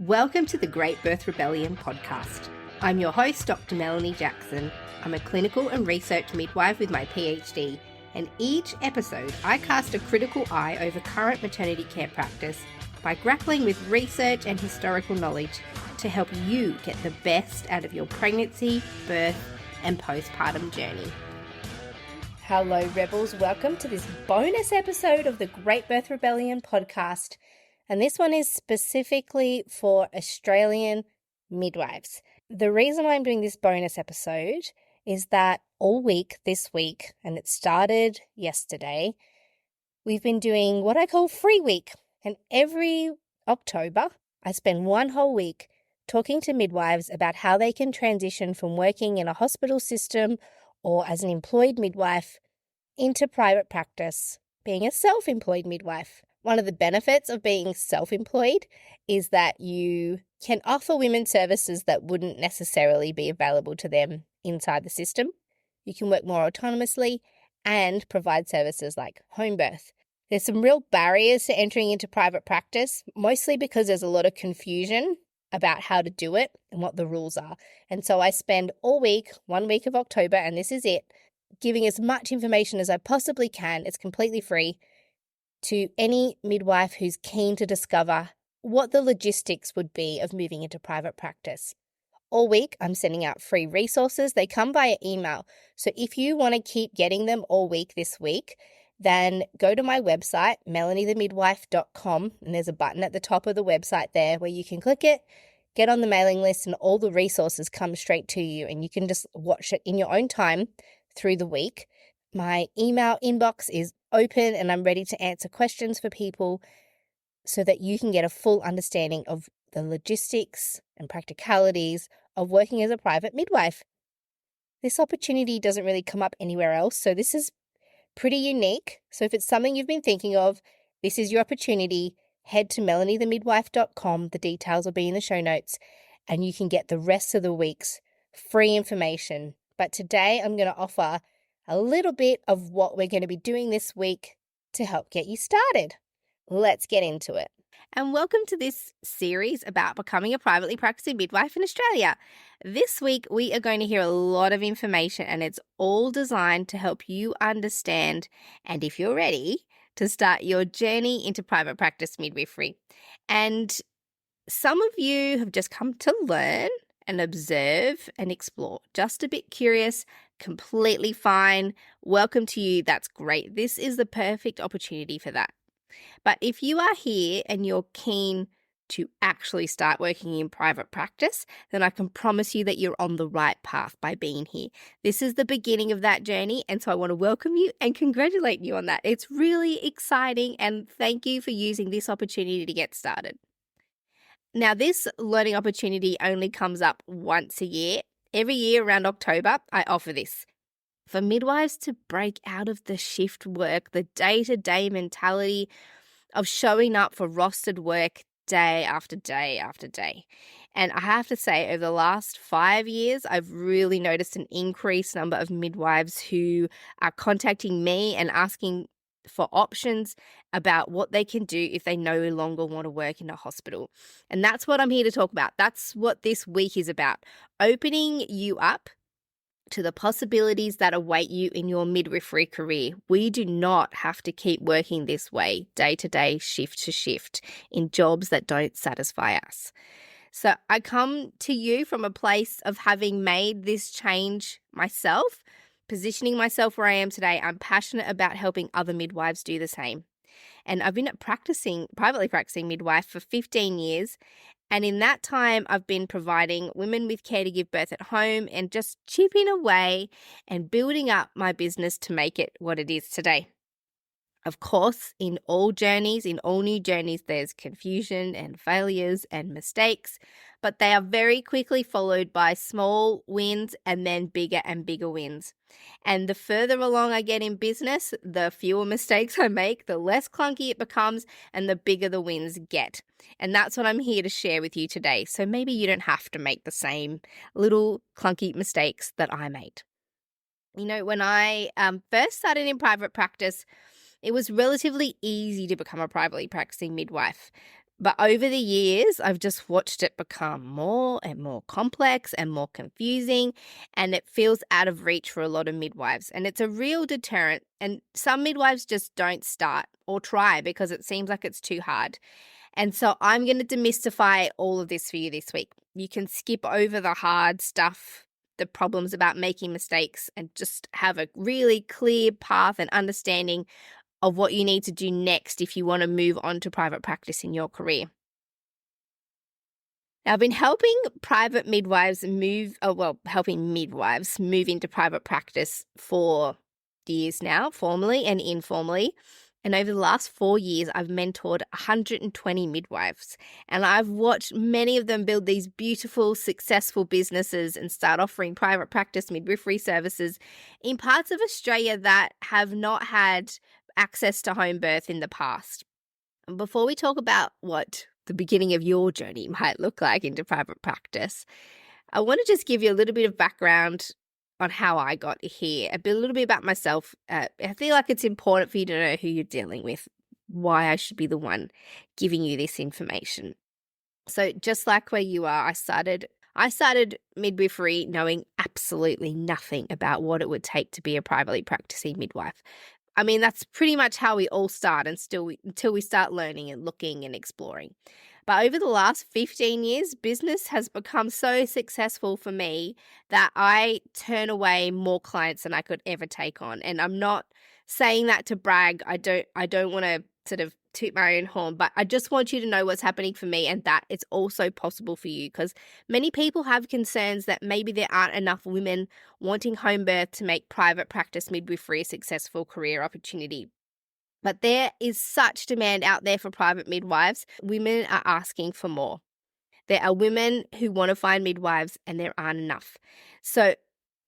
Welcome to the Great Birth Rebellion podcast. I'm your host, Dr. Melanie Jackson. I'm a clinical and research midwife with my PhD, and each episode I cast a critical eye over current maternity care practice by grappling with research and historical knowledge to help you get the best out of your pregnancy, birth, and postpartum journey. Hello, Rebels. Welcome to this bonus episode of the Great Birth Rebellion podcast. And this one is specifically for Australian midwives. The reason why I'm doing this bonus episode is that all week this week, and it started yesterday, we've been doing what I call Free Week. And every October, I spend one whole week talking to midwives about how they can transition from working in a hospital system or as an employed midwife into private practice, being a self-employed midwife. One of the benefits of being self-employed is that you can offer women services that wouldn't necessarily be available to them inside the system. You can work more autonomously and provide services like home birth. There's some real barriers to entering into private practice, mostly because there's a lot of confusion about how to do it and what the rules are. And so I spend all week, 1 week of October, and this is it, giving as much information as I possibly can. It's completely free to any midwife who's keen to discover what the logistics would be of moving into private practice. All week, I'm sending out free resources. They come via email. So if you want to keep getting them all week this week, then go to my website, melaниethemidwife.com, and there's a button at the top of the website there where you can click it, get on the mailing list, and all the resources come straight to you, and you can just watch it in your own time through the week. My email inbox is open and I'm ready to answer questions for people so that you can get a full understanding of the logistics and practicalities of working as a private midwife. This opportunity doesn't really come up anywhere else, so this is pretty unique. So if it's something you've been thinking of, this is your opportunity. Head to melaниethemidwife.com. The details will be in the show notes, and you can get the rest of the week's free information. But today I'm going to offer a little bit of what we're going to be doing this week to help get you started. Let's get into it. And welcome to this series about becoming a privately practicing midwife in Australia. This week, we are going to hear a lot of information, and it's all designed to help you understand, and if you're ready, to start your journey into private practice midwifery. And some of you have just come to learn and observe and explore. Just a bit curious, completely fine. Welcome to you. That's great. This is the perfect opportunity for that. But if you are here and you're keen to actually start working in private practice, then I can promise you that you're on the right path by being here. This is the beginning of that journey, and so I want to welcome you and congratulate you on that. It's really exciting, and thank you for using this opportunity to get started. Now, this learning opportunity only comes up once a year. Every year around October, I offer this for midwives to break out of the shift work, the day-to-day mentality of showing up for rostered work day after day after day. And I have to say, over the last 5 years, I've really noticed an increased number of midwives who are contacting me and asking for options about what they can do if they no longer want to work in a hospital. And that's what I'm here to talk about. That's what this week is about, opening you up to the possibilities that await you in your midwifery career. We do not have to keep working this way, day to day, shift to shift, in jobs that don't satisfy us. So I come to you from a place of having made this change myself, positioning myself where I am today. I'm passionate about helping other midwives do the same. And I've been privately practicing midwife for 15 years. And in that time, I've been providing women with care to give birth at home and just chipping away and building up my business to make it what it is today. Of course, in all new journeys, there's confusion and failures and mistakes, but they are very quickly followed by small wins and then bigger and bigger wins. And the further along I get in business, the fewer mistakes I make, the less clunky it becomes, and the bigger the wins get. And that's what I'm here to share with you today. So maybe you don't have to make the same little clunky mistakes that I made. You know, when I first started in private practice, it was relatively easy to become a privately practicing midwife. But over the years, I've just watched it become more and more complex and more confusing, and it feels out of reach for a lot of midwives. And it's a real deterrent. And some midwives just don't start or try because it seems like it's too hard. And so I'm going to demystify all of this for you this week. You can skip over the hard stuff, the problems about making mistakes, and just have a really clear path and understanding of what you need to do next if you want to move on to private practice in your career. Now, I've been helping helping midwives move into private practice for years now, formally and informally. And over the last 4 years, I've mentored 120 midwives. And I've watched many of them build these beautiful, successful businesses and start offering private practice midwifery services in parts of Australia that have not had access to home birth in the past. And before we talk about what the beginning of your journey might look like into private practice, I want to just give you a little bit of background on how I got here, a little bit about myself. I feel like it's important for you to know who you're dealing with, why I should be the one giving you this information. So just like where you are, I started midwifery knowing absolutely nothing about what it would take to be a privately practicing midwife. I mean, that's pretty much how we all start until we start learning and looking and exploring. But over the last 15 years, business has become so successful for me that I turn away more clients than I could ever take on. And I'm not saying that to brag. I don't want to sort of toot my own horn, but I just want you to know what's happening for me and that it's also possible for you, because many people have concerns that maybe there aren't enough women wanting home birth to make private practice midwifery a successful career opportunity. But there is such demand out there for private midwives. Women are asking for more. There are women who want to find midwives and there aren't enough. So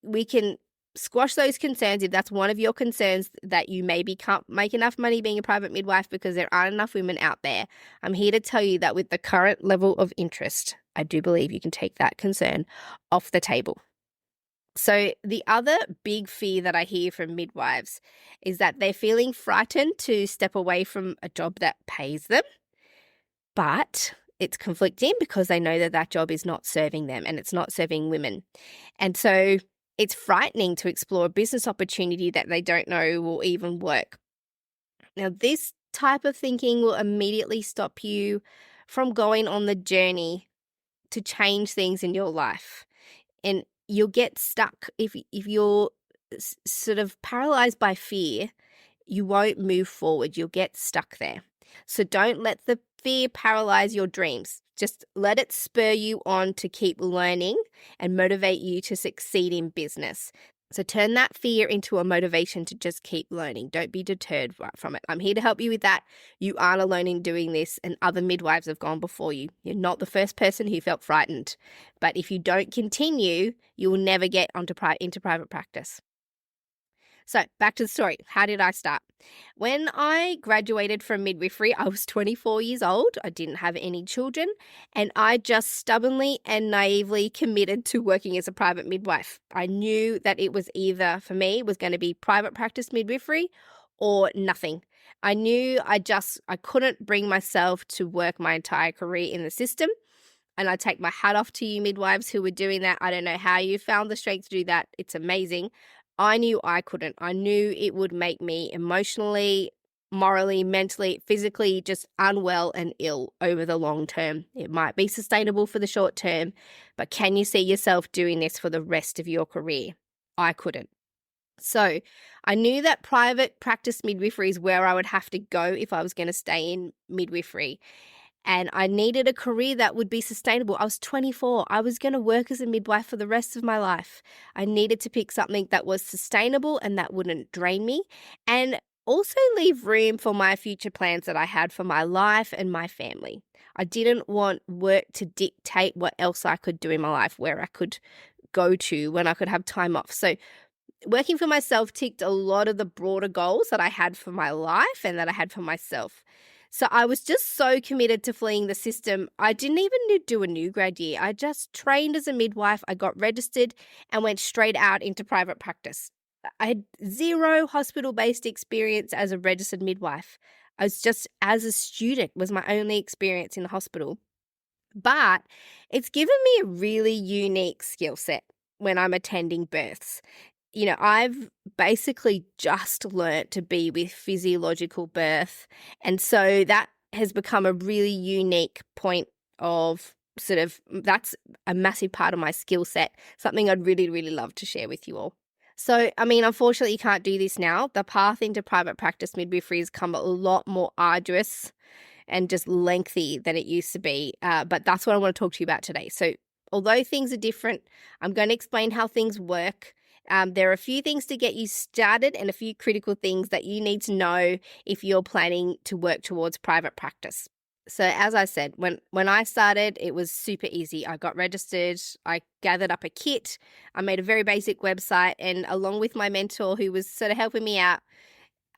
we can squash those concerns if that's one of your concerns, that you maybe can't make enough money being a private midwife because there aren't enough women out there. I'm here to tell you that with the current level of interest, I do believe you can take that concern off the table. So the other big fear that I hear from midwives is that they're feeling frightened to step away from a job that pays them, but it's conflicting because they know that that job is not serving them and it's not serving women. And so it's frightening to explore a business opportunity that they don't know will even work. Now, this type of thinking will immediately stop you from going on the journey to change things in your life. And you'll get stuck if you're sort of paralyzed by fear. You won't move forward. You'll get stuck there. So don't let the fear paralyze your dreams. Just let it spur you on to keep learning and motivate you to succeed in business. So turn that fear into a motivation to just keep learning. Don't be deterred from it. I'm here to help you with that. You aren't alone in doing this, and other midwives have gone before you. You're not the first person who felt frightened. But if you don't continue, you will never get into private practice. So back to the story. How did I start? When I graduated from midwifery, I was 24 years old. I didn't have any children, and I just stubbornly and naively committed to working as a private midwife. I knew that it was either, for me, was going to be private practice midwifery or nothing. I knew I couldn't bring myself to work my entire career in the system. And I take my hat off to you midwives who were doing that. I don't know how you found the strength to do that. It's amazing. I knew I couldn't. I knew it would make me emotionally, morally, mentally, physically just unwell and ill over the long term. It might be sustainable for the short term, but can you see yourself doing this for the rest of your career? I couldn't. So I knew that private practice midwifery is where I would have to go if I was going to stay in midwifery. And I needed a career that would be sustainable. I was 24. I was going to work as a midwife for the rest of my life. I needed to pick something that was sustainable and that wouldn't drain me, and also leave room for my future plans that I had for my life and my family. I didn't want work to dictate what else I could do in my life, where I could go to, when I could have time off. So working for myself ticked a lot of the broader goals that I had for my life and that I had for myself. So I was just so committed to fleeing the system. I didn't even do a new grad year. I just trained as a midwife. I got registered and went straight out into private practice. I had zero hospital-based experience as a registered midwife. I was just, as a student, was my only experience in the hospital. But it's given me a really unique skill set when I'm attending births. I've basically just learnt to be with physiological birth. And so that has become a really unique point of that's a massive part of my skill set, something I'd really, really love to share with you all. So, unfortunately, you can't do this now. The path into private practice midwifery has come a lot more arduous and just lengthy than it used to be. But that's what I want to talk to you about today. So, although things are different, I'm going to explain how things work. There are a few things to get you started and a few critical things that you need to know if you're planning to work towards private practice. So as I said, when I started, it was super easy. I got registered, I gathered up a kit, I made a very basic website, and along with my mentor who was sort of helping me out,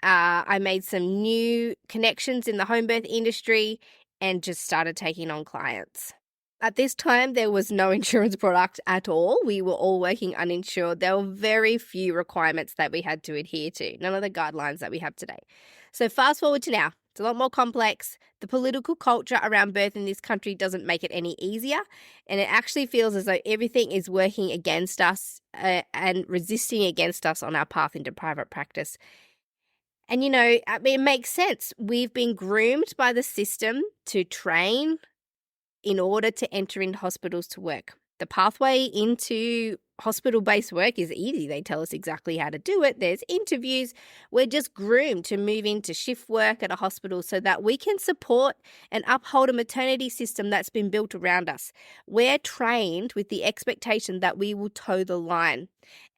I made some new connections in the home birth industry and just started taking on clients. At this time, there was no insurance product at all. We were all working uninsured. There were very few requirements that we had to adhere to, none of the guidelines that we have today. So fast forward to now. It's a lot more complex. The political culture around birth in this country doesn't make it any easier. And it actually feels as though everything is working against us and resisting against us on our path into private practice. And, it makes sense. We've been groomed by the system to train in order to enter into hospitals to work. The pathway into hospital-based work is easy. They tell us exactly how to do it. There's interviews. We're just groomed to move into shift work at a hospital so that we can support and uphold a maternity system that's been built around us. We're trained with the expectation that we will toe the line.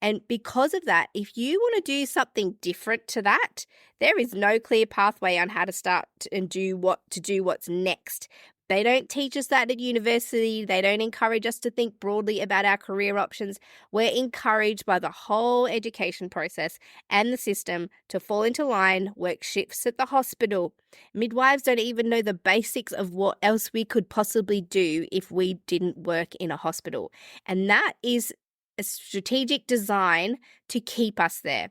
And because of that, if you want to do something different to that, there is no clear pathway on how to start and do what's next. They don't teach us that at university. They don't encourage us to think broadly about our career options. We're encouraged by the whole education process and the system to fall into line, work shifts at the hospital. Midwives don't even know the basics of what else we could possibly do if we didn't work in a hospital. And that is a strategic design to keep us there.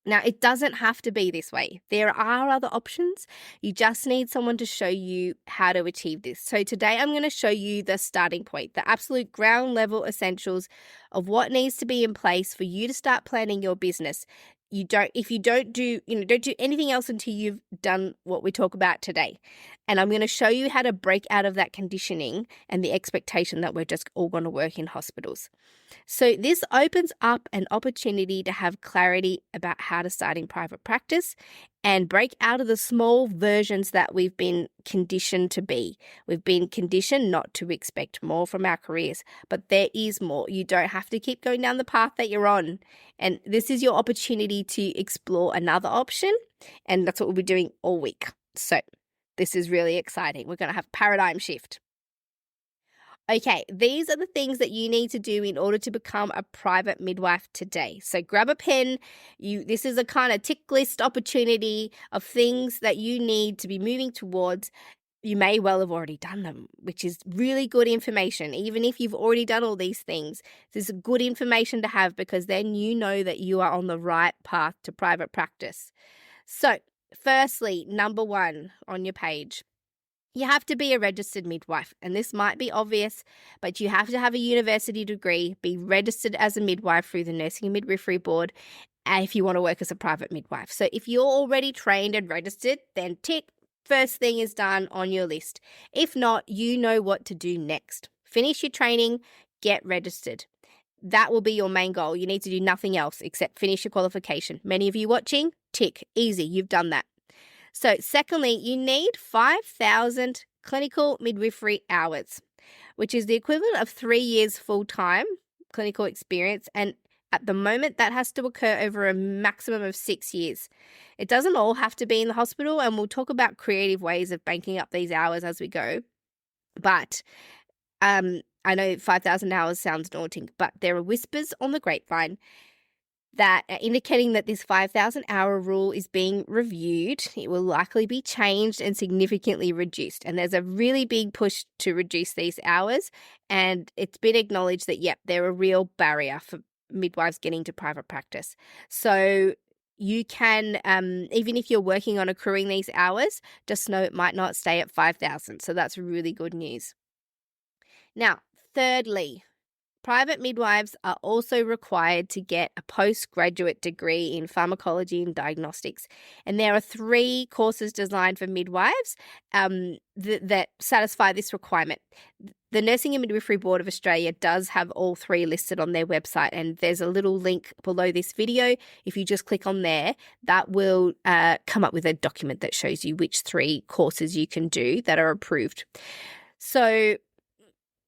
Now, it doesn't have to be this way. There are other options. You just need someone to show you how to achieve this. So today I'm going to show you the starting point, the absolute ground level essentials of what needs to be in place for you to start planning your business. If you don't do anything else until you've done what we talk about today. And I'm going to show you how to break out of that conditioning and the expectation that we're just all going to work in hospitals. So this opens up an opportunity to have clarity about how to start in private practice and break out of the small versions that we've been conditioned to be. We've been conditioned not to expect more from our careers, but there is more. You don't have to keep going down the path that you're on. And this is your opportunity to explore another option. And that's what we'll be doing all week. So this is really exciting. We're going to have paradigm shift. Okay, these are the things that you need to do in order to become a private midwife today. So grab a pen. This is a kind of tick list opportunity of things that you need to be moving towards. You may well have already done them, which is really good information. Even if you've already done all these things, this is good information to have because then you know that you are on the right path to private practice. So firstly, number 1 on your page. You have to be a registered midwife, and this might be obvious, but you have to have a university degree, be registered as a midwife through the Nursing and Midwifery Board if you want to work as a private midwife. So if you're already trained and registered, then tick, first thing is done on your list. If not, you know what to do next. Finish your training, get registered. That will be your main goal. You need to do nothing else except finish your qualification. Many of you watching, tick, easy, you've done that. So secondly, you need 5,000 clinical midwifery hours, which is the equivalent of 3 years full-time clinical experience. And at the moment, that has to occur over a maximum of 6 years. It doesn't all have to be in the hospital, and we'll talk about creative ways of banking up these hours as we go. But I know 5,000 hours sounds daunting, but there are whispers on the grapevine that are indicating that this 5,000 hour rule is being reviewed. It will likely be changed and significantly reduced. And there's a really big push to reduce these hours. And it's been acknowledged that, they're a real barrier for midwives getting to private practice. So you can, even if you're working on accruing these hours, just know it might not stay at 5,000. So that's really good news. Now, thirdly, private midwives are also required to get a postgraduate degree in pharmacology and diagnostics. And there are 3 courses designed for midwives that satisfy this requirement. The Nursing and Midwifery Board of Australia does have all 3 listed on their website, and there's a little link below this video. If you just click on there, that will come up with a document that shows you which 3 courses you can do that are approved. So,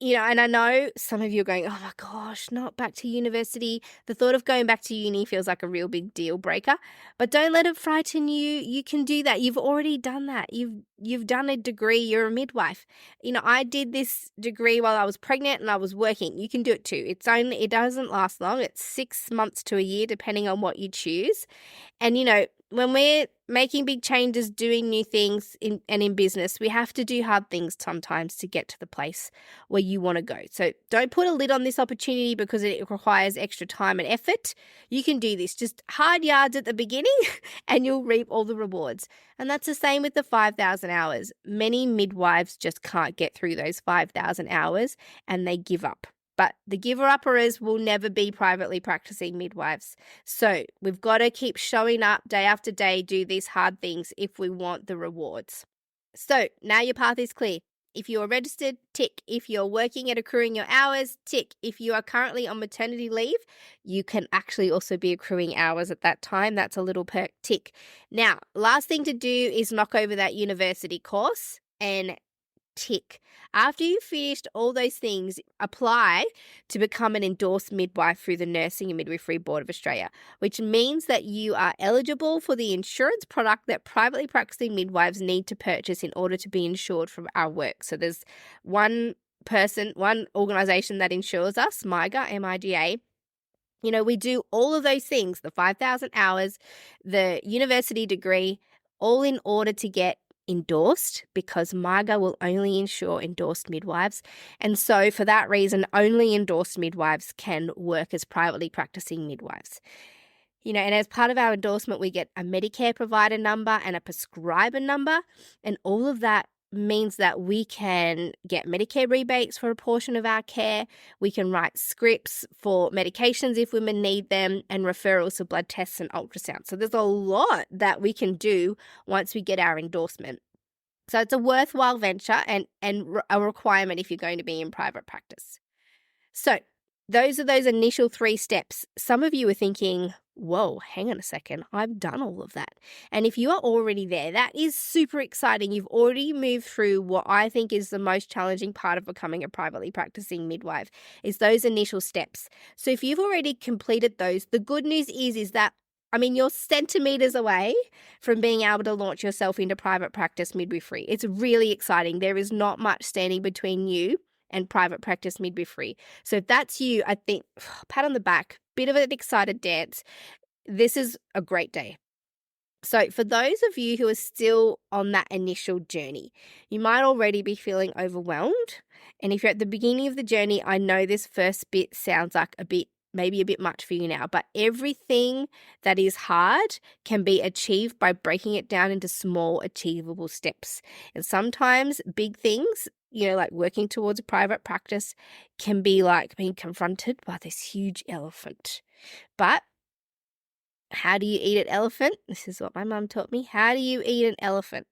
and I know some of you are going, oh my gosh, not back to university. The thought of going back to uni feels like a real big deal breaker, but don't let it frighten you. You can do that. You've already done that. You've done a degree. You're a midwife. I did this degree while I was pregnant and I was working. You can do it too. It doesn't last long. It's 6 months to a year, depending on what you choose. And, when we're making big changes, doing new things in business, we have to do hard things sometimes to get to the place where you want to go. So don't put a lid on this opportunity because it requires extra time and effort. You can do this. Just hard yards at the beginning and you'll reap all the rewards. And that's the same with the 5,000 hours. Many midwives just can't get through those 5,000 hours and they give up. But the giver-uppers will never be privately practicing midwives. So we've got to keep showing up day after day, do these hard things if we want the rewards. So now your path is clear. If you are registered, tick. If you're working at accruing your hours, tick. If you are currently on maternity leave, you can actually also be accruing hours at that time. That's a little perk, tick. Now, last thing to do is knock over that university course and tick. After you've finished all those things, apply to become an endorsed midwife through the Nursing and Midwifery Board of Australia, which means that you are eligible for the insurance product that privately practicing midwives need to purchase in order to be insured from our work. So there's one organisation that insures us, MIGA, M-I-G-A. We do all of those things, the 5,000 hours, the university degree, all in order to get endorsed, because MIGA will only insure endorsed midwives. And so for that reason, only endorsed midwives can work as privately practicing midwives. And as part of our endorsement, we get a Medicare provider number and a prescriber number. And all of that means that we can get Medicare rebates for a portion of our care. We can write scripts for medications if women need them, and referrals for blood tests and ultrasound. So there's a lot that we can do once we get our endorsement. So it's a worthwhile venture and a requirement if you're going to be in private practice. So those are those initial 3 steps. Some of you are thinking, whoa, hang on a second, I've done all of that. And if you are already there, that is super exciting. You've already moved through what I think is the most challenging part of becoming a privately practicing midwife, is those initial steps. So if you've already completed those, the good news is that, you're centimeters away from being able to launch yourself into private practice midwifery. It's really exciting. There is not much standing between you and private practice midwifery. So if that's you, I think, pat on the back, bit of an excited dance. This is a great day. So for those of you who are still on that initial journey, you might already be feeling overwhelmed. And if you're at the beginning of the journey, I know this first bit sounds like maybe a bit much for you now, but everything that is hard can be achieved by breaking it down into small, achievable steps. And sometimes big things, like working towards a private practice, can be like being confronted by this huge elephant. But how do you eat an elephant? This is what my mum taught me. How do you eat an elephant?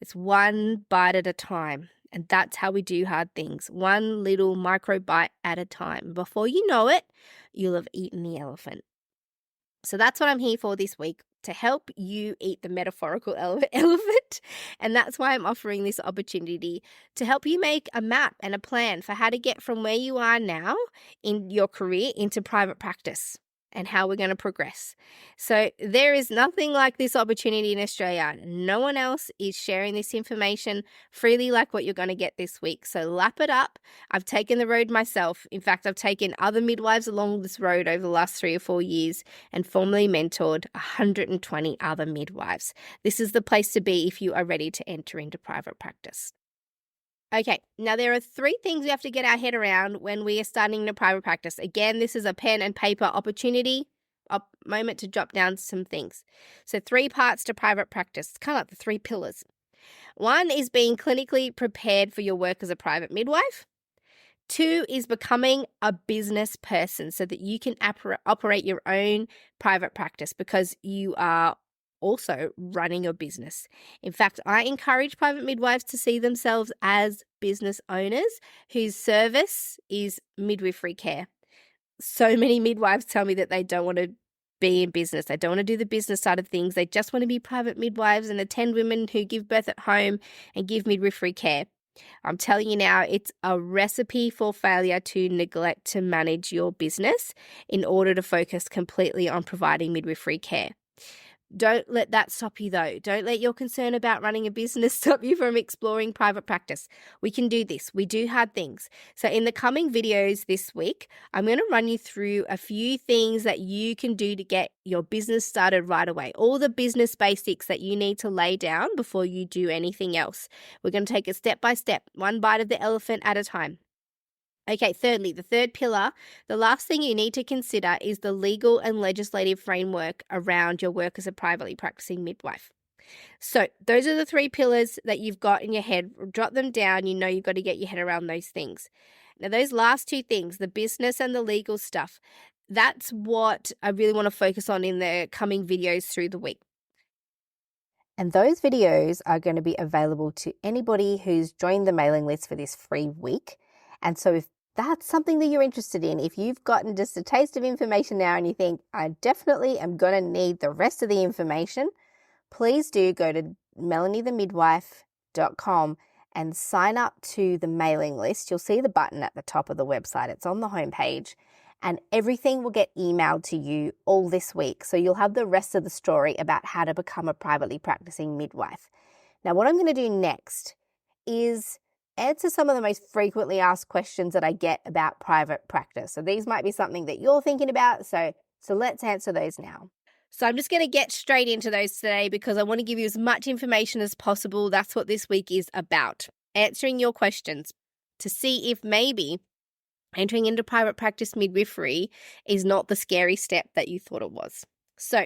It's one bite at a time. And that's how we do hard things. One little micro bite at a time. Before you know it, you'll have eaten the elephant. So that's what I'm here for this week, to help you eat the metaphorical elephant. And that's why I'm offering this opportunity to help you make a map and a plan for how to get from where you are now in your career into private practice, and how we're going to progress. So there is nothing like this opportunity in Australia. No one else is sharing this information freely like what you're going to get this week. So lap it up. I've taken the road myself. In fact, I've taken other midwives along this road over the last 3 or 4 years and formally mentored 120 other midwives. This is the place to be if you are ready to enter into private practice. Okay, now there are 3 things we have to get our head around when we are starting a private practice. Again, this is a pen and paper opportunity. moment to jot down some things. So 3 parts to private practice. It's kind of like the 3 pillars. 1 is being clinically prepared for your work as a private midwife. 2 is becoming a business person so that you can operate your own private practice because you are also running your business. In fact, I encourage private midwives to see themselves as business owners whose service is midwifery care. So many midwives tell me that they don't want to be in business. They don't want to do the business side of things. They just want to be private midwives and attend women who give birth at home and give midwifery care. I'm telling you now, it's a recipe for failure to neglect to manage your business in order to focus completely on providing midwifery care. Don't let that stop you though. Don't let your concern about running a business stop you from exploring private practice. We can do this. We do hard things. So in the coming videos this week, I'm going to run you through a few things that you can do to get your business started right away. All the business basics that you need to lay down before you do anything else. We're going to take it step by step, one bite of the elephant at a time. Okay, thirdly, the third pillar, the last thing you need to consider is the legal and legislative framework around your work as a privately practicing midwife. So those are the 3 pillars that you've got in your head. Jot them down. You know you've got to get your head around those things. Now, those last 2 things, the business and the legal stuff, that's what I really want to focus on in the coming videos through the week. And those videos are going to be available to anybody who's joined the mailing list for this free week. And so if that's something that you're interested in, if you've gotten just a taste of information now and you think, I definitely am going to need the rest of the information, please do go to melaniethemidwife.com and sign up to the mailing list. You'll see the button at the top of the website. It's on the homepage. And everything will get emailed to you all this week. So you'll have the rest of the story about how to become a privately practicing midwife. Now, what I'm going to do next is answer some of the most frequently asked questions that I get about private practice. So these might be something that you're thinking about. So let's answer those now. So I'm just going to get straight into those today because I want to give you as much information as possible. That's what this week is about. Answering your questions to see if maybe entering into private practice midwifery is not the scary step that you thought it was. So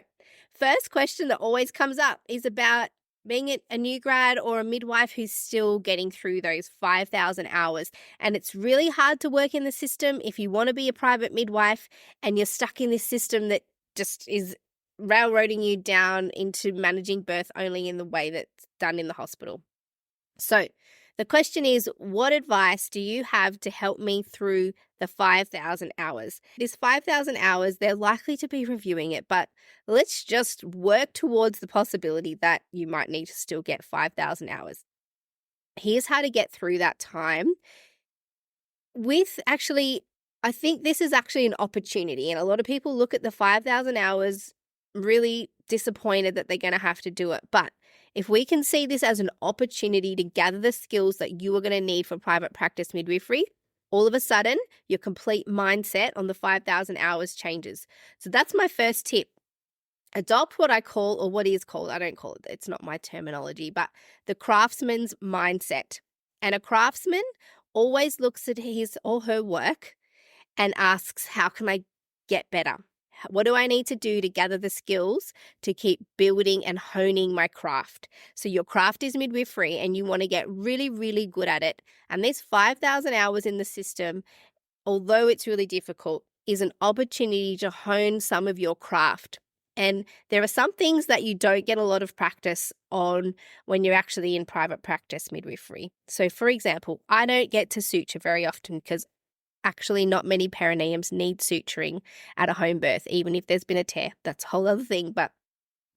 first question that always comes up is about being a new grad or a midwife who's still getting through those 5,000 hours. And it's really hard to work in the system if you want to be a private midwife and you're stuck in this system that just is railroading you down into managing birth only in the way that's done in the hospital. So the question is, what advice do you have to help me through the 5,000 hours? This 5,000 hours, they're likely to be reviewing it, but let's just work towards the possibility that you might need to still get 5,000 hours. Here's how to get through that time I think this is actually an opportunity, and a lot of people look at the 5,000 hours really disappointed that they're going to have to do it. But if we can see this as an opportunity to gather the skills that you are going to need for private practice midwifery, all of a sudden your complete mindset on the 5,000 hours changes. So that's my first tip. Adopt what I call, or what is called, I don't call it, it's not my terminology, but the craftsman's mindset. And a craftsman always looks at his or her work and asks, how can I get better? What do I need to do to gather the skills to keep building and honing my craft? So your craft is midwifery and you want to get really, really good at it. And this 5,000 hours in the system, although it's really difficult, is an opportunity to hone some of your craft. And there are some things that you don't get a lot of practice on when you're actually in private practice midwifery. So for example, I don't get to suture very often because actually not many perineums need suturing at a home birth, even if there's been a tear. That's a whole other thing, but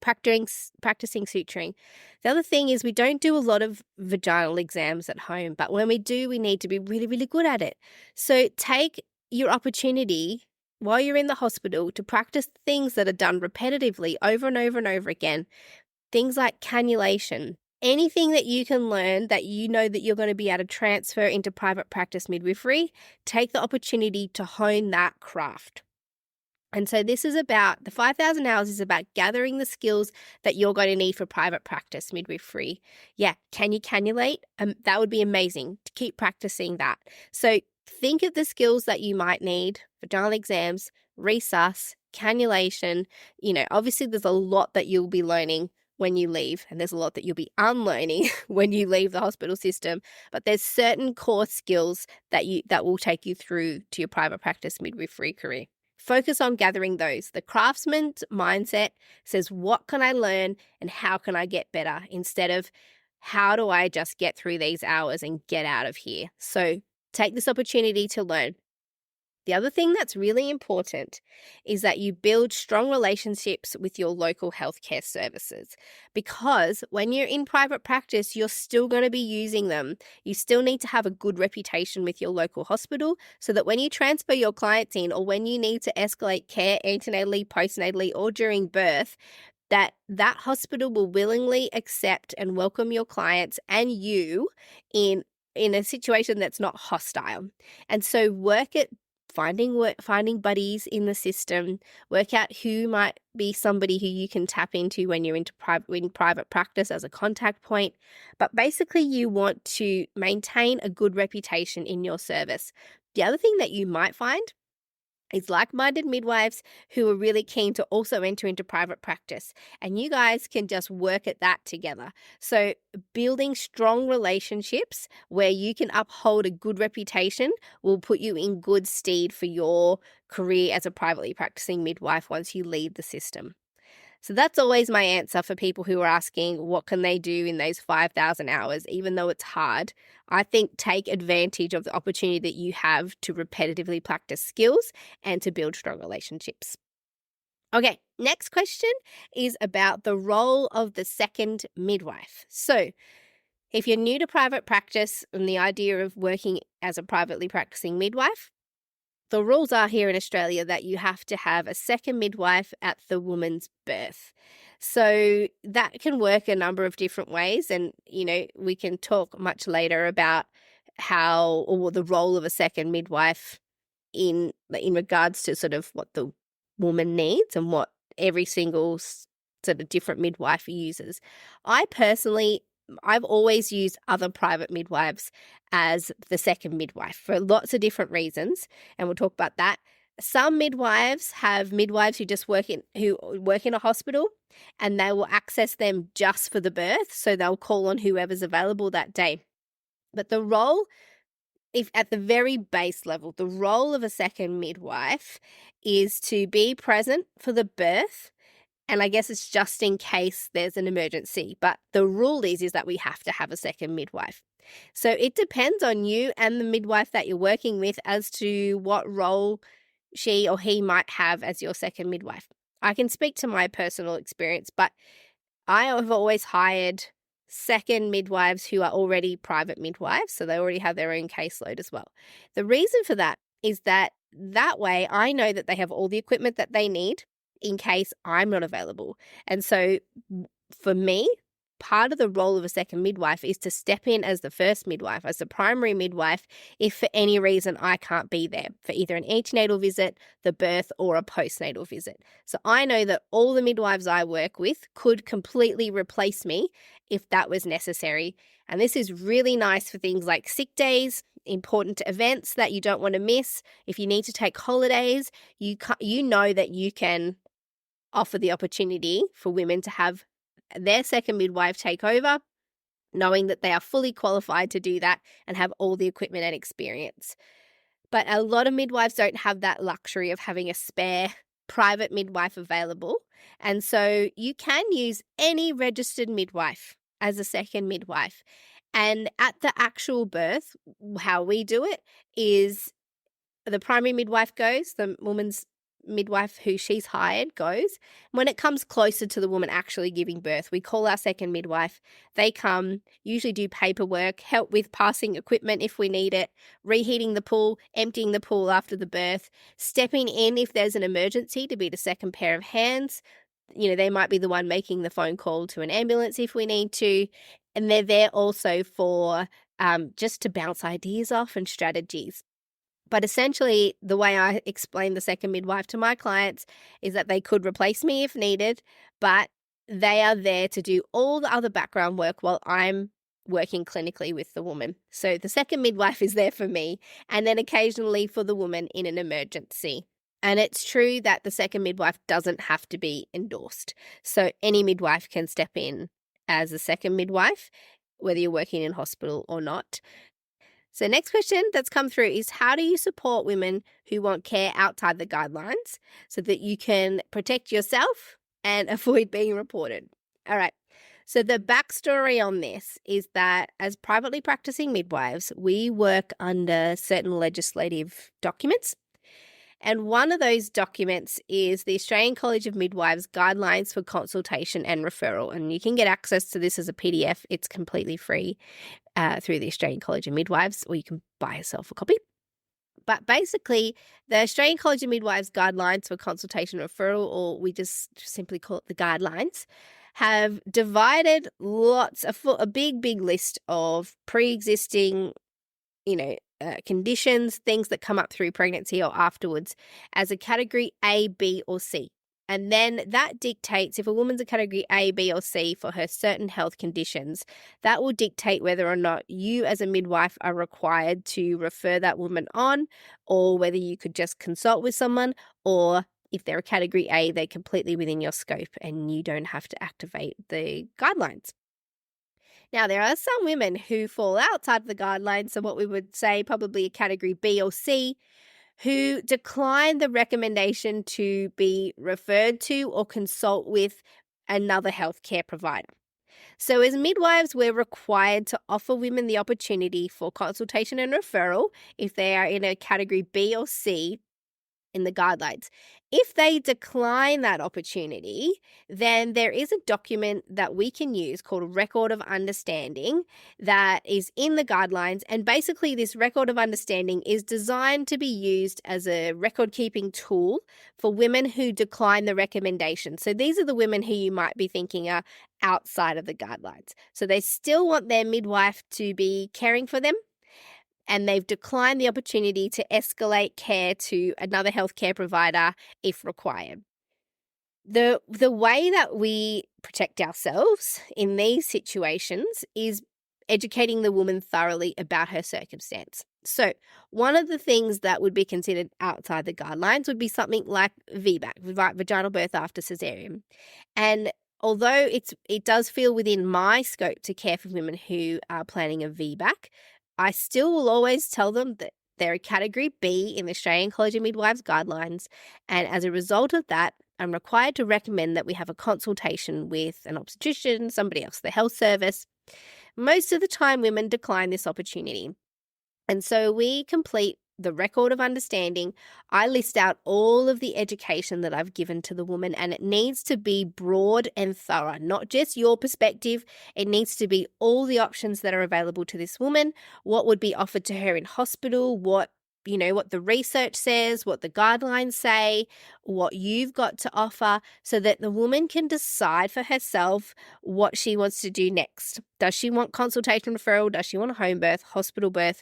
practicing suturing. The other thing is we don't do a lot of vaginal exams at home, but when we do, we need to be really, really good at it. So take your opportunity while you're in the hospital to practice things that are done repetitively over and over and over again. Things like cannulation. Anything that you can learn that you know that you're going to be able to transfer into private practice midwifery, take the opportunity to hone that craft. And so this is about, the 5,000 hours is about gathering the skills that you're going to need for private practice midwifery. Yeah, can you cannulate? That would be amazing to keep practicing that. So think of the skills that you might need: vaginal exams, resus, cannulation. Obviously there's a lot that you'll be learning when you leave, and there's a lot that you'll be unlearning when you leave the hospital system, but there's certain core skills that will take you through to your private practice midwifery career. Focus on gathering those. The craftsman's mindset says, what can I learn and how can I get better, instead of how do I just get through these hours and get out of here. So take this opportunity to learn. The other thing that's really important is that you build strong relationships with your local healthcare services, because when you're in private practice, you're still going to be using them. You still need to have a good reputation with your local hospital so that when you transfer your clients in, or when you need to escalate care antenatally, postnatally, or during birth, that hospital will willingly accept and welcome your clients and you in a situation that's not hostile. And so work at finding buddies in the system, work out who might be somebody who you can tap into when you're in private practice as a contact point. But basically you want to maintain a good reputation in your service. The other thing that you might find is like-minded midwives who are really keen to also enter into private practice, and you guys can just work at that together. So building strong relationships where you can uphold a good reputation will put you in good stead for your career as a privately practicing midwife once you leave the system. So that's always my answer for people who are asking what can they do in those 5,000 hours, even though it's hard. I think take advantage of the opportunity that you have to repetitively practice skills and to build strong relationships. Okay, next question is about the role of the second midwife. So if you're new to private practice and the idea of working as a privately practicing midwife, the rules are here in Australia that you have to have a second midwife at the woman's birth. So that can work a number of different ways. And, we can talk much later about how, or the role of a second midwife in regards to sort of what the woman needs and what every single sort of different midwife uses. I've always used other private midwives as the second midwife for lots of different reasons, and we'll talk about that. Some midwives have midwives who work in a hospital, and they will access them just for the birth, so they'll call on whoever's available that day. But the role, if at the very base level, the role of a second midwife is to be present for the birth. And I guess it's just in case there's an emergency. But the rule is that we have to have a second midwife. So it depends on you and the midwife that you're working with as to what role she or he might have as your second midwife. I can speak to my personal experience, but I have always hired second midwives who are already private midwives, so they already have their own caseload as well. The reason for that is that way I know that they have all the equipment that they need in case I'm not available. And so for me, part of the role of a second midwife is to step in as the first midwife, as the primary midwife, if for any reason I can't be there for either an antenatal visit, the birth, or a postnatal visit. So I know that all the midwives I work with could completely replace me if that was necessary. And this is really nice for things like sick days, important events that you don't want to miss. If you need to take holidays, you know that you can offer the opportunity for women to have their second midwife take over, knowing that they are fully qualified to do that and have all the equipment and experience. But a lot of midwives don't have that luxury of having a spare private midwife available. And so you can use any registered midwife as a second midwife. And at the actual birth, how we do it is the primary midwife goes, the woman's midwife who she's hired goes. When it comes closer to the woman actually giving birth, we call our second midwife. They come, usually do paperwork, help with passing equipment if we need it, reheating the pool, emptying the pool after the birth, stepping in if there's an emergency to be the second pair of hands. They might be the one making the phone call to an ambulance if we need to. And they're there also for just to bounce ideas off and strategies. But essentially, the way I explain the second midwife to my clients is that they could replace me if needed, but they are there to do all the other background work while I'm working clinically with the woman. So the second midwife is there for me, and then occasionally for the woman in an emergency. And it's true that the second midwife doesn't have to be endorsed. So any midwife can step in as a second midwife, whether you're working in hospital or not. So next question that's come through is, how do you support women who want care outside the guidelines so that you can protect yourself and avoid being reported? All right. So the backstory on this is that as privately practicing midwives, we work under certain legislative documents. And one of those documents is the Australian College of Midwives Guidelines for Consultation and Referral. And you can get access to this as a PDF. It's completely free through the Australian College of Midwives, or you can buy yourself a copy. But basically, the Australian College of Midwives Guidelines for Consultation and Referral, or we just simply call it the guidelines, have divided a big list of pre-existing, conditions, things that come up through pregnancy or afterwards as a category A, B, or C. And then that dictates if a woman's a category A, B, or C for her certain health conditions, that will dictate whether or not you as a midwife are required to refer that woman on, or whether you could just consult with someone, or if they're a category A, they're completely within your scope and you don't have to activate the guidelines. Now, there are some women who fall outside of the guidelines, so what we would say probably a category B or C, who decline the recommendation to be referred to or consult with another healthcare provider. So as midwives, we're required to offer women the opportunity for consultation and referral if they are in a category B or C in the guidelines. If they decline that opportunity, then there is a document that we can use called a record of understanding that is in the guidelines. And basically this record of understanding is designed to be used as a record-keeping tool for women who decline the recommendation. So these are the women who you might be thinking are outside of the guidelines. So they still want their midwife to be caring for them, and they've declined the opportunity to escalate care to another healthcare provider if required. The way that we protect ourselves in these situations is educating the woman thoroughly about her circumstance. So one of the things that would be considered outside the guidelines would be something like VBAC, vaginal birth after cesarean. And although it does feel within my scope to care for women who are planning a VBAC, I still will always tell them that they're a category B in the Australian College of Midwives guidelines. And as a result of that, I'm required to recommend that we have a consultation with an obstetrician, somebody else, the health service. Most of the time, women decline this opportunity. And so we complete the record of understanding. I list out all of the education that I've given to the woman, and it needs to be broad and thorough, not just your perspective. It needs to be all the options that are available to this woman, what would be offered to her in hospital, what the research says, what the guidelines say, what you've got to offer, so that the woman can decide for herself what she wants to do next. Does she want consultation referral? Does she want a home birth, hospital birth?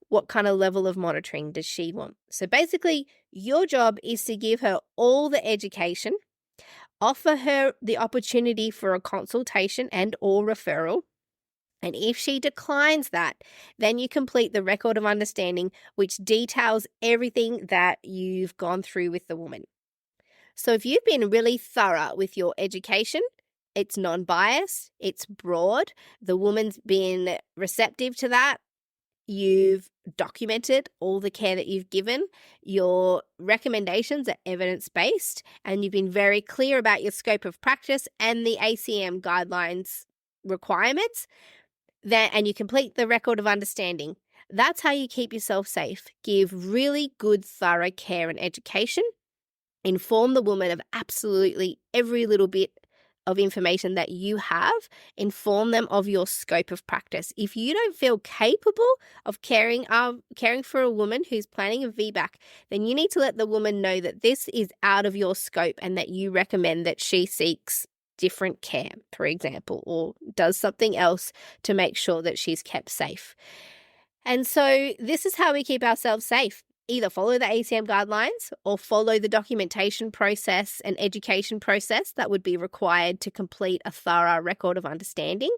What kind of level of monitoring does she want? So basically, your job is to give her all the education, offer her the opportunity for a consultation and or referral. And if she declines that, then you complete the record of understanding, which details everything that you've gone through with the woman. So if you've been really thorough with your education, it's non-biased, it's broad, the woman's been receptive to that, you've documented all the care that you've given, your recommendations are evidence-based, and you've been very clear about your scope of practice and the ACM guidelines requirements, and you complete the record of understanding. That's how you keep yourself safe. Give really good, thorough care and education. Inform the woman of absolutely every little bit of information that you have. Inform them of your scope of practice. If you don't feel capable of caring for a woman who's planning a VBAC, then you need to let the woman know that this is out of your scope and that you recommend that she seeks different care, for example, or does something else to make sure that she's kept safe. And so this is how we keep ourselves safe. Either follow the ACM guidelines or follow the documentation process and education process that would be required to complete a thorough record of understanding.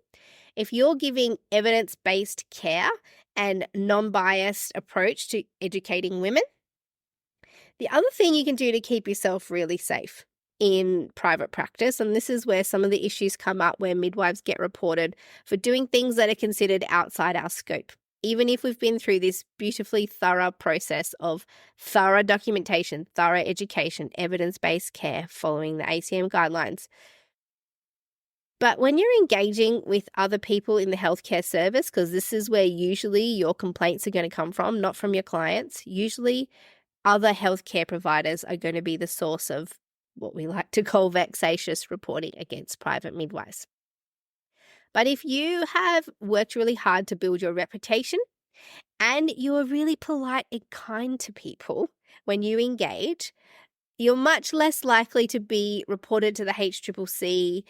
If you're giving evidence-based care and non-biased approach to educating women, The other thing you can do to keep yourself really safe in private practice, and this is where some of the issues come up where midwives get reported for doing things that are considered outside our scope. Even if we've been through this beautifully thorough process of thorough documentation, thorough education, evidence-based care following the ACM guidelines. But when you're engaging with other people in the healthcare service, because this is where usually your complaints are going to come from, not from your clients, usually other healthcare providers are going to be the source of what we like to call vexatious reporting against private midwives. But if you have worked really hard to build your reputation and you are really polite and kind to people when you engage, you're much less likely to be reported to the HCCC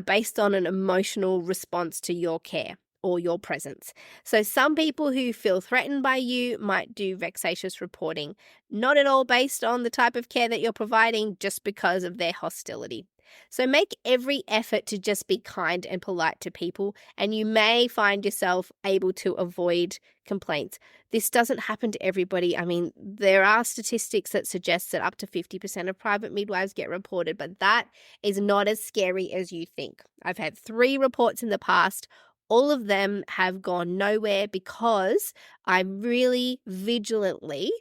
based on an emotional response to your care or your presence. So some people who feel threatened by you might do vexatious reporting, not at all based on the type of care that you're providing, just because of their hostility. So make every effort to just be kind and polite to people, and you may find yourself able to avoid complaints. This doesn't happen to everybody. I mean, there are statistics that suggest that up to 50% of private midwives get reported, but that is not as scary as you think. I've had 3 reports in the past. All of them have gone nowhere because I really vigilantly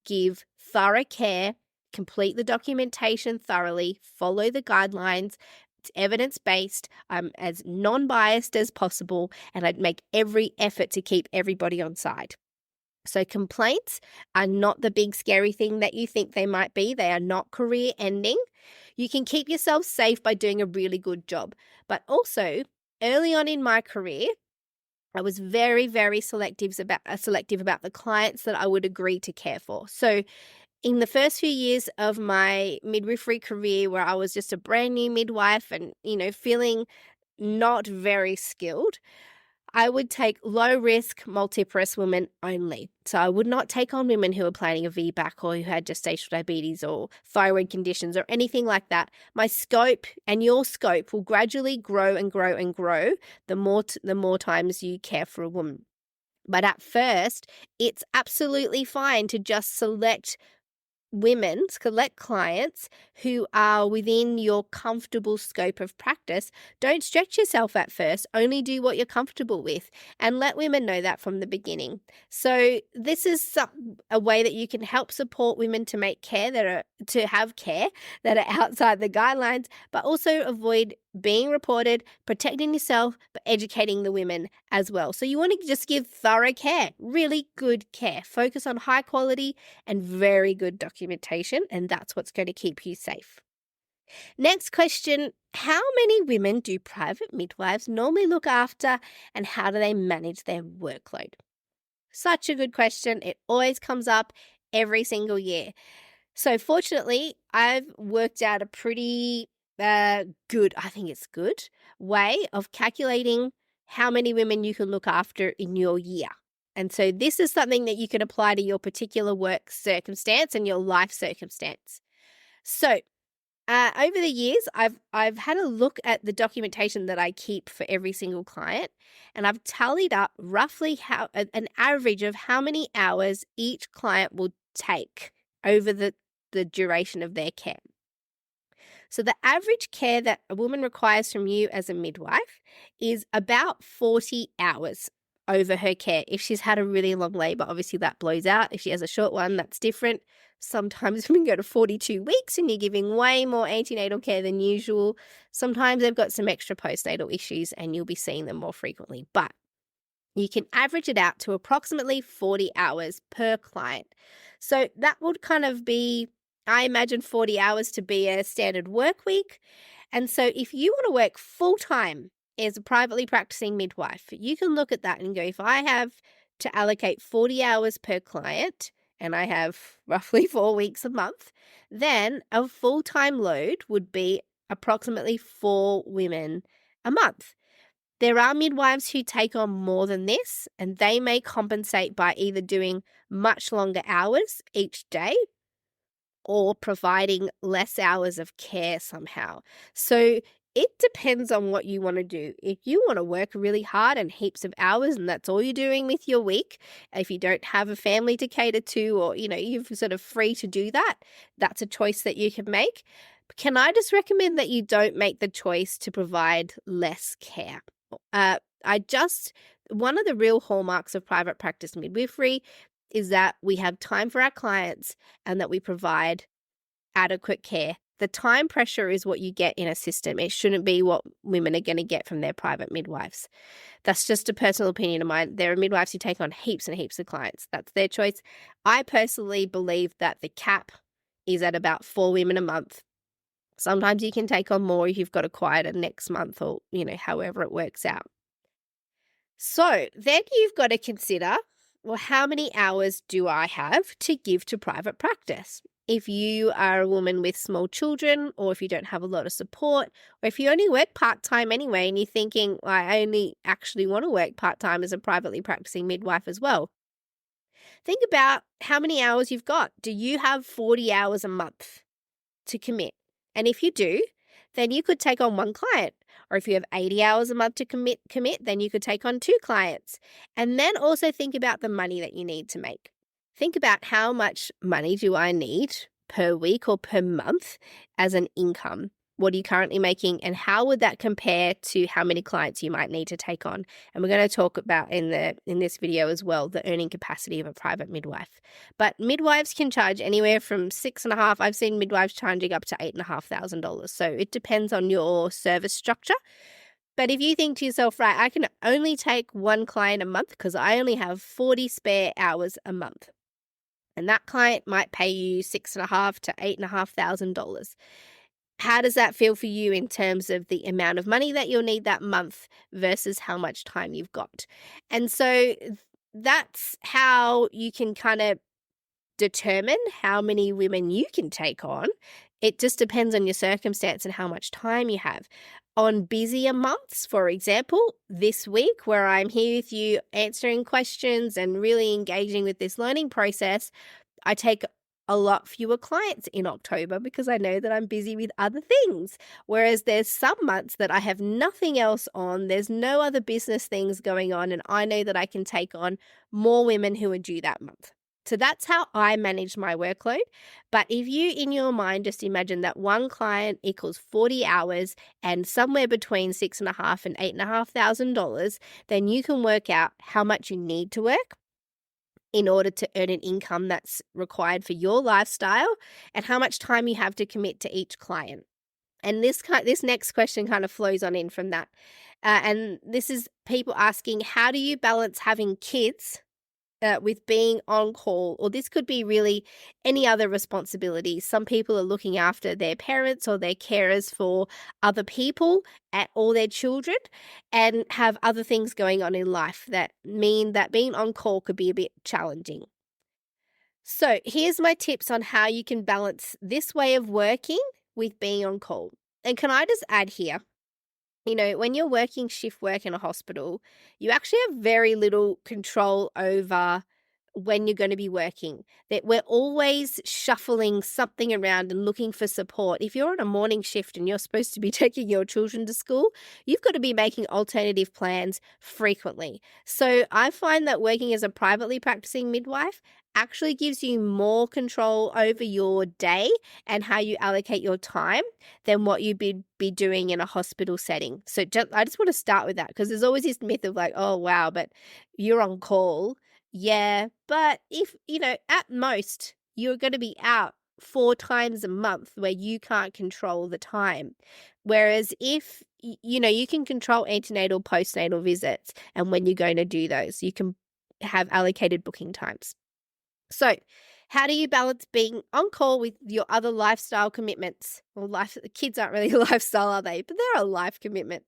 give thorough care, complete the documentation thoroughly, follow the guidelines. It's evidence-based. I'm as non-biased as possible, and I'd make every effort to keep everybody on side. So complaints are not the big scary thing that you think they might be. They are not career ending. You can keep yourself safe by doing a really good job. But also, early on in my career, I was very, very selective about the clients that I would agree to care for. So in the first few years of my midwifery career, where I was just a brand new midwife and, feeling not very skilled, I would take low-risk, multiparous women only. So I would not take on women who were planning a VBAC or who had gestational diabetes or thyroid conditions or anything like that. My scope and your scope will gradually grow and grow and grow the more times you care for a woman. But at first, it's absolutely fine to just select clients who are within your comfortable scope of practice. Don't stretch yourself at first, only do what you're comfortable with, and let women know that from the beginning. So this is a way that you can help support women to have care that are outside the guidelines, but also avoid being reported, protecting yourself, but educating the women as well. So you want to just give thorough care, really good care. Focus on high quality and very good documentation, and that's what's going to keep you safe. Next question, how many women do private midwives normally look after, and how do they manage their workload? Such a good question. It always comes up every single year. So fortunately, I've worked out a pretty good way of calculating how many women you can look after in your year. And so this is something that you can apply to your particular work circumstance and your life circumstance. So over the years, I've had a look at the documentation that I keep for every single client, and I've tallied up roughly an average of how many hours each client will take over the duration of their care. So the average care that a woman requires from you as a midwife is about 40 hours over her care. If she's had a really long labor, obviously that blows out. If she has a short one, that's different. Sometimes we can go to 42 weeks and you're giving way more antenatal care than usual. Sometimes they've got some extra postnatal issues and you'll be seeing them more frequently. But you can average it out to approximately 40 hours per client. So that would kind of be, I imagine 40 hours to be a standard work week. And so if you want to work full-time as a privately practicing midwife, you can look at that and go, if I have to allocate 40 hours per client and I have roughly 4 weeks a month, then a full-time load would be approximately 4 women a month. There are midwives who take on more than this, and they may compensate by either doing much longer hours each day or providing less hours of care somehow. So it depends on what you want to do. If you want to work really hard and heaps of hours and that's all you're doing with your week, if you don't have a family to cater to, or, you're sort of free to do that, that's a choice that you can make. Can I just recommend that you don't make the choice to provide less care? One of the real hallmarks of private practice midwifery is that we have time for our clients and that we provide adequate care. The time pressure is what you get in a system. It shouldn't be what women are going to get from their private midwives. That's just a personal opinion of mine. There are midwives who take on heaps and heaps of clients. That's their choice. I personally believe that the cap is at about 4 women a month. Sometimes you can take on more if you've got a quieter next month or, however it works out. So then you've got to consider, well, how many hours do I have to give to private practice? If you are a woman with small children, or if you don't have a lot of support, or if you only work part-time anyway and you're thinking, well, I only actually want to work part-time as a privately practicing midwife as well, think about how many hours you've got. Do you have 40 hours a month to commit? And if you do, then you could take on 1 client. Or if you have 80 hours a month to commit, then you could take on 2 clients. And then also think about the money that you need to make. Think about how much money do I need per week or per month as an income? What are you currently making, and how would that compare to how many clients you might need to take on? And we're going to talk about in this video as well the earning capacity of a private midwife. But midwives can charge anywhere from $6,500. I've seen midwives charging up to $8,500. So it depends on your service structure. But if you think to yourself, right, I can only take 1 client a month because I only have 40 spare hours a month, and that client might pay you $6,500 to $8,500. How does that feel for you in terms of the amount of money that you'll need that month versus how much time you've got? And so that's how you can kind of determine how many women you can take on. It just depends on your circumstance and how much time you have. On busier months, for example, this week where I'm here with you answering questions and really engaging with this learning process, I take a lot fewer clients in October because I know that I'm busy with other things. Whereas there's some months that I have nothing else on, there's no other business things going on, and I know that I can take on more women who are due that month. So that's how I manage my workload. But if you, in your mind, just imagine that 1 client equals 40 hours and somewhere between $6,500 and $8,500, then you can work out how much you need to work in order to earn an income that's required for your lifestyle and how much time you have to commit to each client. And this next question kind of flows on in from that. And this is people asking, how do you balance having kids with being on call? Or this could be really any other responsibility. Some people are looking after their parents or their carers for other people or their children and have other things going on in life that mean that being on call could be a bit challenging. So here's my tips on how you can balance this way of working with being on call. And can I just add here, when you're working shift work in a hospital, you actually have very little control over when you're going to be working. That we're always shuffling something around and looking for support. If you're on a morning shift and you're supposed to be taking your children to school, you've got to be making alternative plans frequently. So I find that working as a privately practicing midwife actually gives you more control over your day and how you allocate your time than what you'd be doing in a hospital setting. So I just want to start with that, because there's always this myth of like, oh, wow, but you're on call. Yeah, but if, at most you're going to be out 4 times a month where you can't control the time. Whereas if, you can control antenatal, postnatal visits and when you're going to do those, you can have allocated booking times. So how do you balance being on call with your other lifestyle commitments? Well, kids aren't really a lifestyle, are they? But they're a life commitment.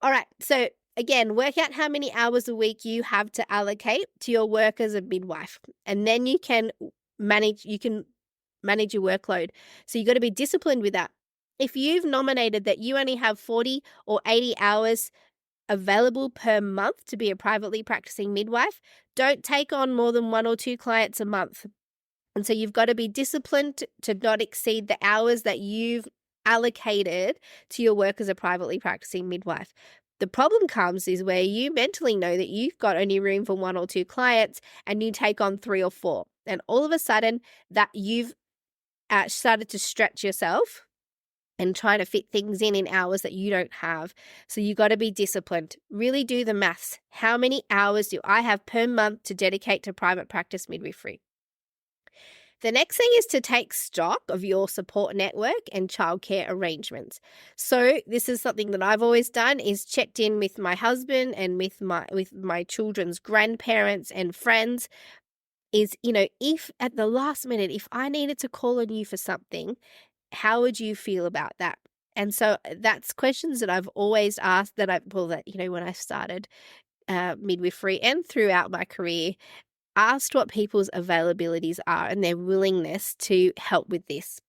All right. So again, work out how many hours a week you have to allocate to your work as a midwife. And then you can manage your workload. So you've got to be disciplined with that. If you've nominated that you only have 40 or 80 hours available per month to be a privately practicing midwife, don't take on more than 1 or 2 clients a month. And so you've got to be disciplined to not exceed the hours that you've allocated to your work as a privately practicing midwife. The problem comes is where you mentally know that you've got only room for 1 or 2 clients and you take on 3 or 4. And all of a sudden that you've started to stretch yourself and trying to fit things in hours that you don't have. So you got to be disciplined. Really do the maths. How many hours do I have per month to dedicate to private practice midwifery? The next thing is to take stock of your support network and childcare arrangements. So this is something that I've always done, is checked in with my husband and with my children's grandparents and friends. Is, if at the last minute, if I needed to call on you for something, how would you feel about that? And so that's questions that I've always asked when I started midwifery and throughout my career, asked what people's availabilities are and their willingness to help with this.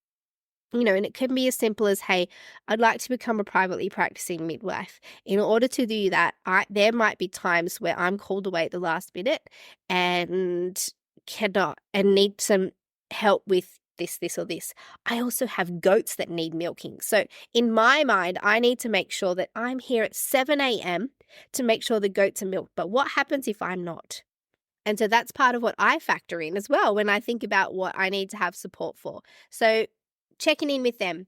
And it can be as simple as, hey, I'd like to become a privately practicing midwife. In order to do that, there might be times where I'm called away at the last minute and cannot and need some help with this or this. I also have goats that need milking. So in my mind, I need to make sure that I'm here at 7 a.m. to make sure the goats are milked. But what happens if I'm not? And so that's part of what I factor in as well when I think about what I need to have support for. So checking in with them,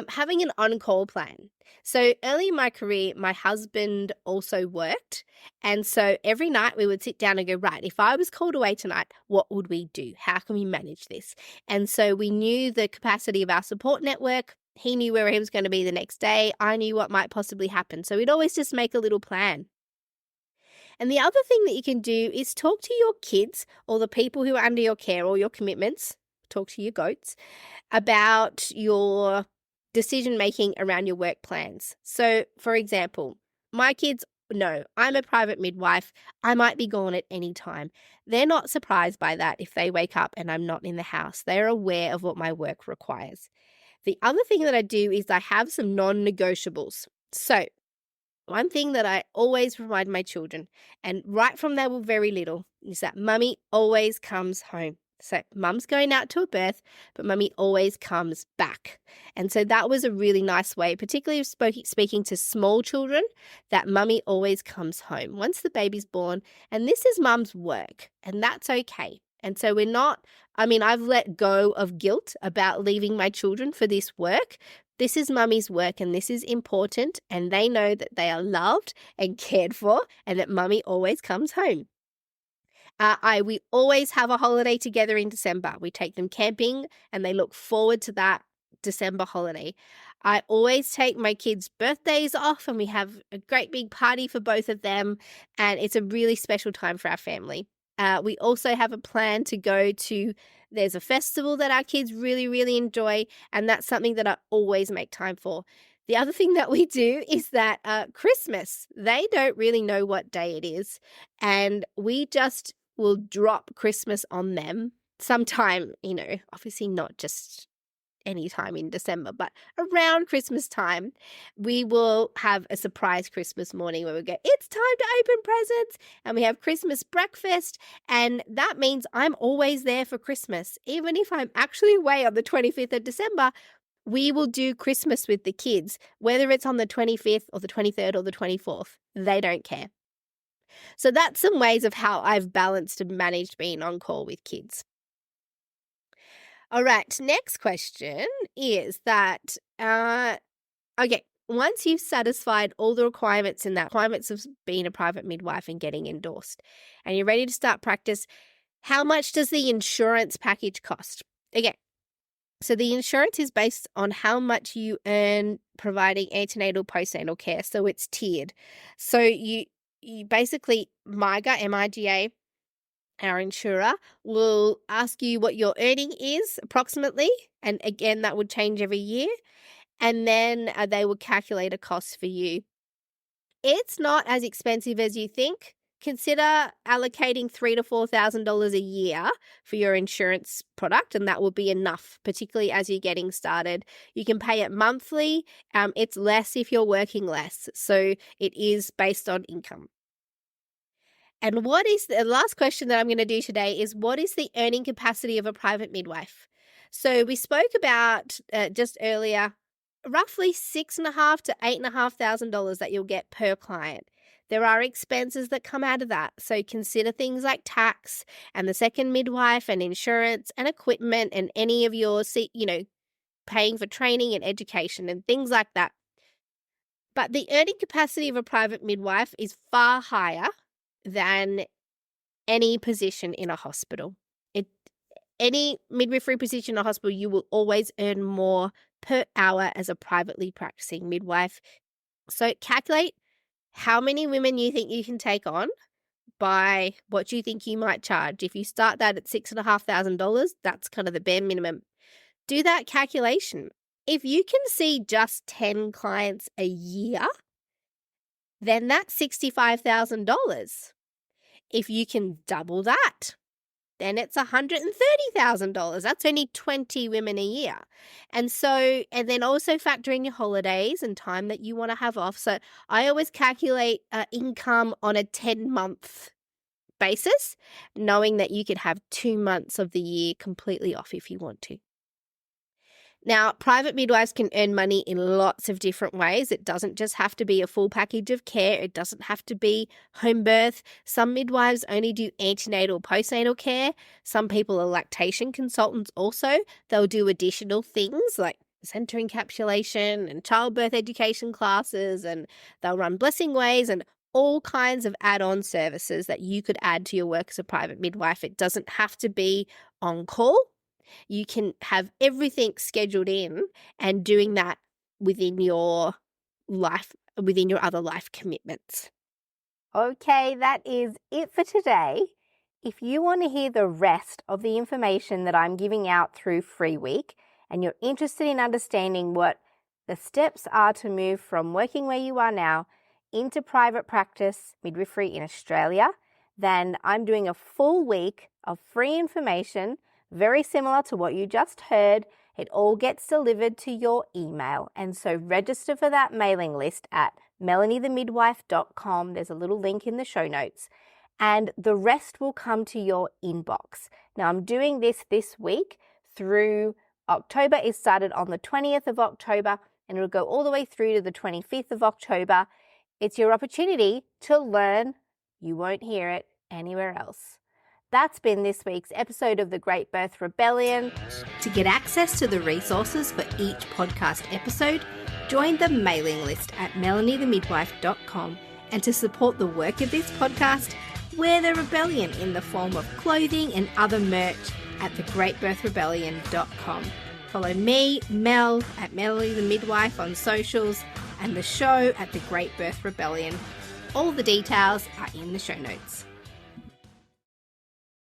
having an on-call plan. So early in my career, my husband also worked. And so every night we would sit down and go, right, if I was called away tonight, what would we do? How can we manage this? And so we knew the capacity of our support network. He knew where he was going to be the next day. I knew what might possibly happen. So we'd always just make a little plan. And the other thing that you can do is talk to your kids or the people who are under your care or your commitments, talk to your goats, about your decision-making around your work plans. So, for example, my kids know I'm a private midwife. I might be gone at any time. They're not surprised by that if they wake up and I'm not in the house. They're aware of what my work requires. The other thing that I do is I have some non-negotiables. So, one thing that I always remind my children, and right from they were very little, is that mummy always comes home. So mum's going out to a birth, but mummy always comes back. And so that was a really nice way, particularly speaking to small children, that mummy always comes home once the baby's born. And this is mum's work, and that's okay. And so I've let go of guilt about leaving my children for this work. This is mummy's work and this is important, and they know that they are loved and cared for and that mummy always comes home. We always have a holiday together in December. We take them camping and they look forward to that December holiday. I always take my kids' birthdays off and we have a great big party for both of them, and it's a really special time for our family. We also have a plan to go to, there's a festival that our kids really, really enjoy, and that's something that I always make time for. The other thing that we do is that Christmas, they don't really know what day it is, and we just will drop Christmas on them sometime, obviously not just any time in December, but around Christmas time, we will have a surprise Christmas morning where we go, it's time to open presents, and we have Christmas breakfast, and that means I'm always there for Christmas. Even if I'm actually away on the 25th of December, we will do Christmas with the kids, whether it's on the 25th or the 23rd or the 24th. They don't care. So that's some ways of how I've balanced and managed being on call with kids. All right, next question is that, once you've satisfied all the requirements of being a private midwife and getting endorsed, and you're ready to start practice, how much does the insurance package cost? Okay, so the insurance is based on how much you earn providing antenatal, postnatal care, so it's tiered. So you basically, MIGA, M-I-G-A, our insurer, will ask you what your earning is approximately, and again, that would change every year, and then they will calculate a cost for you. It's not as expensive as you think. Consider allocating $3,000 to $4,000 a year for your insurance product, and that will be enough, particularly as you're getting started. You can pay it monthly. It's less if you're working less, so it is based on income. And what is the last question that I'm going to do today is, what is the earning capacity of a private midwife? So we spoke about just earlier roughly $6,500 to $8,500 that you'll get per client. There are expenses that come out of that. So consider things like tax and the second midwife and insurance and equipment and any of your, paying for training and education and things like that. But the earning capacity of a private midwife is far higher than any position in a hospital. Any midwifery position in a hospital, you will always earn more per hour as a privately practicing midwife. So calculate how many women you think you can take on by what you think you might charge. If you start that at $6,500, that's kind of the bare minimum. Do that calculation. If you can see just 10 clients a year, then that's $65,000. If you can double that, then it's $130,000. That's only 20 women a year. And then also factor in your holidays and time that you want to have off. So I always calculate income on a 10-month basis, knowing that you could have 2 months of the year completely off if you want to. Now, private midwives can earn money in lots of different ways. It doesn't just have to be a full package of care. It doesn't have to be home birth. Some midwives only do antenatal, postnatal care. Some people are lactation consultants also. They'll do additional things like placenta encapsulation and childbirth education classes, and they'll run blessing ways and all kinds of add-on services that you could add to your work as a private midwife. It doesn't have to be on call. You can have everything scheduled in and doing that within your life, within your other life commitments. Okay, that is it for today. If you want to hear the rest of the information that I'm giving out through Free Week, and you're interested in understanding what the steps are to move from working where you are now into private practice midwifery in Australia, then I'm doing a full week of free information, very similar to what you just heard. It all gets delivered to your email. And so register for that mailing list at melaniethemidwife.com. There's a little link in the show notes. And the rest will come to your inbox. Now, I'm doing this week through October. It started on the 20th of October and it'll go all the way through to the 25th of October. It's your opportunity to learn. You won't hear it anywhere else. That's been this week's episode of The Great Birth Rebellion. To get access to the resources for each podcast episode, join the mailing list at melaniethemidwife.com. And to support the work of this podcast, wear the rebellion in the form of clothing and other merch at thegreatbirthrebellion.com. Follow me, Mel, at Melanie the Midwife on socials, and the show at The Great Birth Rebellion. All the details are in the show notes.